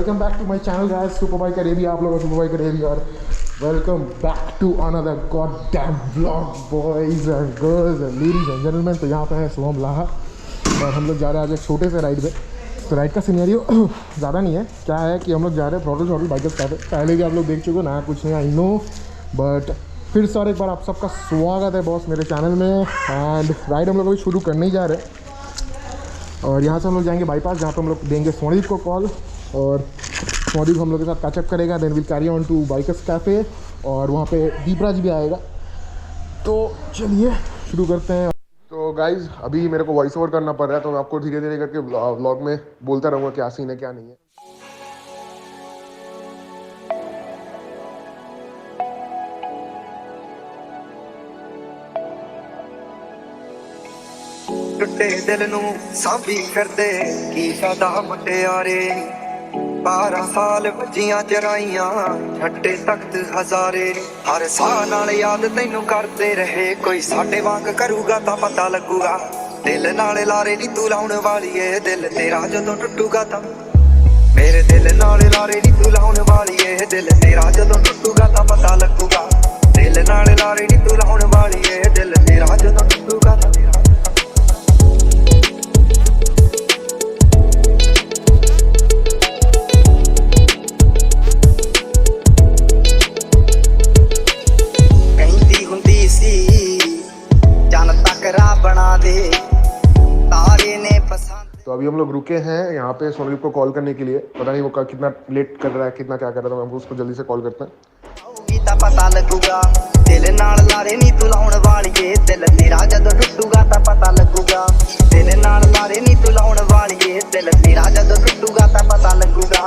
Welcome back to my channel guys, super bike Arabia. आप लोगों को सुपर बाइक अरेबिया और welcome back to another goddamn vlog boys and girls and ladies and gentleman. तो यहाँ पे है शुभम लाहा और हम लोग जा रहे हैं आज एक छोटे से राइड पे। तो राइड का सिनेरियो ज़्यादा नहीं है, क्या है कि हम लोग जा रहे हैं थ्रॉटल शॉटल बाइकर्स कैफे। पहले भी आप लोग देख चुके हो, नया कुछ नहीं, आई नो, बट फिर से और एक बार आप सबका स्वागत है बॉस मेरे चैनल में। एंड राइड हम लोग अभी शुरू करने ही जा रहे हैं और यहाँ से हम लोग जाएंगे बाईपास, जहाँ पे हम लोग देंगे सोनीप को कॉल और सोनीप हम लोग के साथ कैचअप करेगा। Then will carry on to bikers cafe और वहाँ पे दीपराज भी आएगा। तो चलिए शुरू करते हैं। तो गाइज अभी मेरे को वॉइस ओवर करना पड़ रहा है, तो मैं आपको धीरे धीरे करके व्लॉग में बोलता रहूँगा क्या सीन है क्या नहीं है। टुटे दिल नू सांभी करदे की फायदा मुटियारे 12 साल वजियां चराइयां छट्टे तख्त हजारे हर साह नाल याद तैनू करते रहे कोई साडे वांग करूगा तां पता लगूगा दिल नाल लारे नी तू लाउण वाली ए दिल तेरा जदों टुटूगा तां मेरे दिल नाल लारे नी तू लाउण वाली ए दिल तेरा जदों टुटूगा तां पता लगूगा दिल नाल लारे नी तू लाउण वाली ए दिल तेरा जदों टुटूगा तां तो अभी हम लोग रुके हैं यहाँ पे सोनीप को कॉल करने के लिए। पता नहीं वो कितना लेट कर रहा है, कितना क्या कर रहा है, तो हम उसको जल्दी से कॉल करते हैं। पता लगूगा दिल नाल लारे नी तू लाउण वालीए दिल तेरा जदों टुटूगा तां पता लगूगा दिल नाल लारे नी तू लाउण वालीए दिल तेरा जदों टुटूगा तां पता लगूगा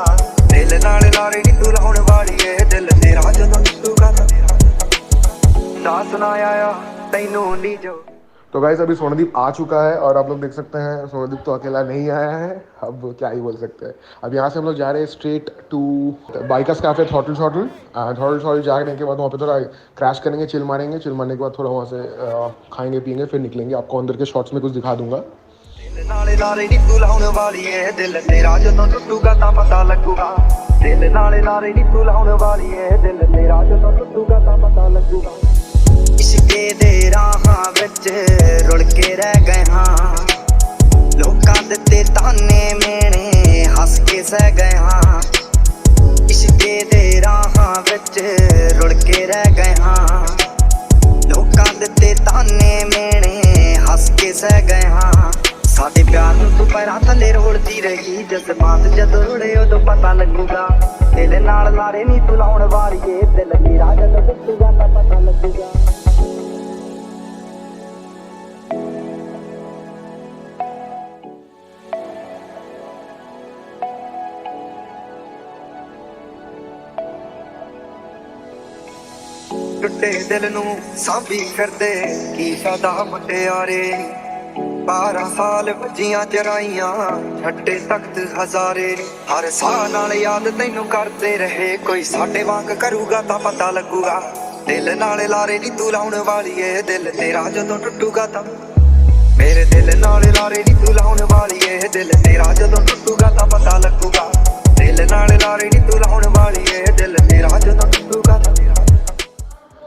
दिल नाल लारे नी तू लाउण वालीए दिल तेरा जदों टुटूगा तां सुनाया तैनू नी जो। तो गाइस अभी सोनदीप आ चुका है और आप लोग देख सकते हैं सोनदीप तो अकेला नहीं आया है, अब क्या ही बोल सकते हैं। अब यहाँ से हम लोग जा रहे हैं straight to bikers cafe throttle शॉटल जाने के बाद वहाँ पे थोड़ा क्रैश करेंगे, चिल मारेंगे, चिल मारने के बाद थोड़ा वहाँ से खाएंगे पियेंगे, फिर निकलेंगे। आपको अंदर के शॉट्स में कुछ दिखा दूंगा। नाले लारे नी तू लाउण वाली ए दिल तेरा जदों टुटूगा तां पता लगूगा दिल नाले लारे नी तू लाउण वाली ए दिल तेरा जदों टुटूगा तां पता लगूगा इश्के दे राहां विच रुल के रह गए हां लोकां दे ताने मेणे हस के सह गए हां इश्के दे राहां विच रुल के रह गए हां लोकां दे ताने मेणे हस के सह गए हां साडे प्यार नूं तू पैरां थल्ले रोलदी रही जज्बात जदों रुड़े उदों पता लगूगा दिल नाल लारे नी तू लाउण वालीए दिल तेरा जदों टुटूगा तां पता लगूगा। टुटे दिल नू सांभी करदे की फायदा मुटियारे 12 साल वजियां चराइयां छट्टे तख्त हजारे हर साह नाल याद तैनू करते रहे कोई साडे वांग करूगा तां पता लगूगा दिल नाल लारे नी तू लाउण वाली ए दिल तेरा जदों टुटूगा तां मेरे दिल नाल लारे नी तू लाउण वाली ए दिल तेरा जदों टुटूगा तां पता लगूगा दिल नाल लारे नी तू लाउण वाली ए दिल तेरा जदों टुटूगा तां।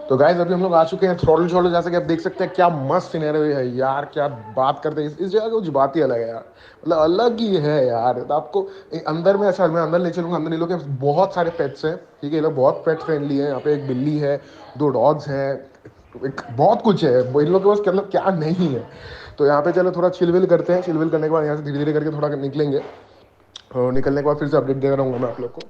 तो गाइस अभी हम लोग आ चुके हैं थ्रॉटल शॉटल। जैसे कि आप देख सकते हैं क्या मस्त सिनेरियो है यार, क्या बात करते हैं। इस जगह की कुछ बात ही अलग है यार, मतलब अलग ही है यार। तो आपको अंदर में, अच्छा मैं अंदर ले चलूँगा, अंदर ले लो। बहुत सारे पेट्स हैं, ठीक है, ये लोग बहुत पेट फ्रेंडली है। यहाँ पे एक बिल्ली है, 2 डॉग्स हैं, एक बहुत कुछ है इन लोग के पास, मतलब क्या नहीं है। तो यहाँ पे चलो थोड़ा चिलविल करते हैं। चिलविल करने के बाद यहाँ से धीरे धीरे करके थोड़ा निकलेंगे और निकलने के बाद फिर से अपडेट दे रहूँगा मैं आप लोग को।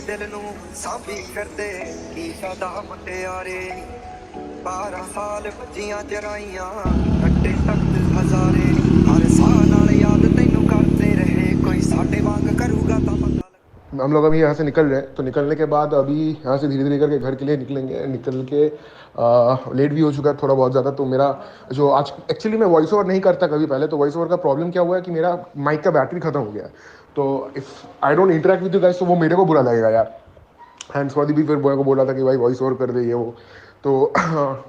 दिल नू सांभी करदे की फायदा मुटियारे 12 साल वजियां चराइयां छट्टे तख्त हजारे हर साह नाल याद तैनू करते रहे कोई साडे वांग करूगा तां पता। हम लोग अभी यहाँ से निकल रहे हैं। तो निकलने के बाद अभी यहाँ से धीरे धीरे करके घर के लिए निकलेंगे। निकल के लेट भी हो चुका है थोड़ा बहुत ज़्यादा। तो मेरा जो आज एक्चुअली मैं वॉइस ओवर नहीं करता कभी पहले, तो वॉइस ओवर का प्रॉब्लम क्या हुआ है कि मेरा माइक का बैटरी खत्म हो गया। तो if I don't interact with you guys तो वो मेरे को बुरा लगेगा यार। हैंड स्वादी भी फिर बॉय को बोला था कि भाई वॉइस ओवर कर दे ये वो, तो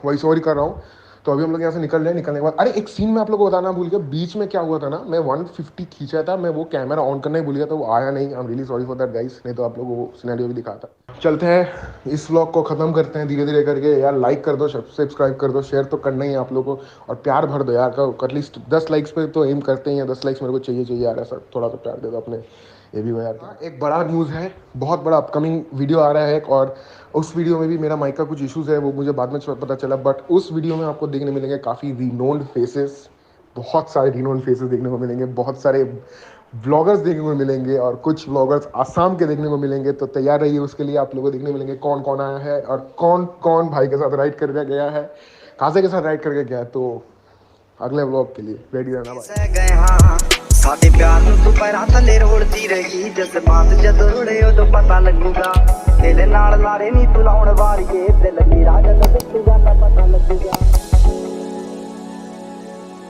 वॉइस ओवर ही कर रहा हूँ। तो अभी हम लोग यहाँ से निकल रहे हैं। निकलने के बाद अरे एक सीन मैं आप लोगों को बताना भूल गया, बीच में क्या हुआ था ना, मैं 150 खींचा था, मैं वो कैमरा ऑन करना ही भूल गया, तो वो आया नहीं। I am really sorry for that guys, नहीं तो आप लोगों को वो सिनेरियो भी दिखाता। चलते हैं, इस व्लॉग को खत्म करते हैं धीरे धीरे करके। यार लाइक कर दो, सब्सक्राइब कर दो, शेयर तो करना ही है आप लोगों को, और प्यार भर दो यार। एटलीस्ट 10 लाइक्स पे तो एम करते हैं, 10 लाइक्स मेरे को चाहिए यार, ऐसा थोड़ा सा प्यार दे दो अपने ये भी यार। एक बड़ा न्यूज़ है, बहुत बड़ा अपकमिंग वीडियो आ रहा है एक, और उस वीडियो में भी मेरा माइक का कुछ इश्यूज़ है, वो मुझे बाद में पता चला। बट उस वीडियो में आपको देखने मिलेंगे काफ़ी रिनोन्ड फेसेस, बहुत सारे रिनोन्ड फेसेस देखने को मिलेंगे, बहुत सारे व्लॉगर्स देखने को मिलेंगे, और कुछ व्लॉगर्स आसाम के देखने को मिलेंगे। तो तैयार रहिए उसके लिए, आप लोगों को देखने मिलेंगे कौन कौन आया है और कौन कौन भाई के साथ राइड करके गया है, काजे के साथ राइड करके गया है। तो अगले व्लॉग के लिए रेडी रहना भाई। साडे प्यार नूं तू पैरां थल्ले रोलदी रही, जज्बात जदों रुड़े उदों पता लगूगा, दिल नाल लारे नी तू लाउण वालीए दिल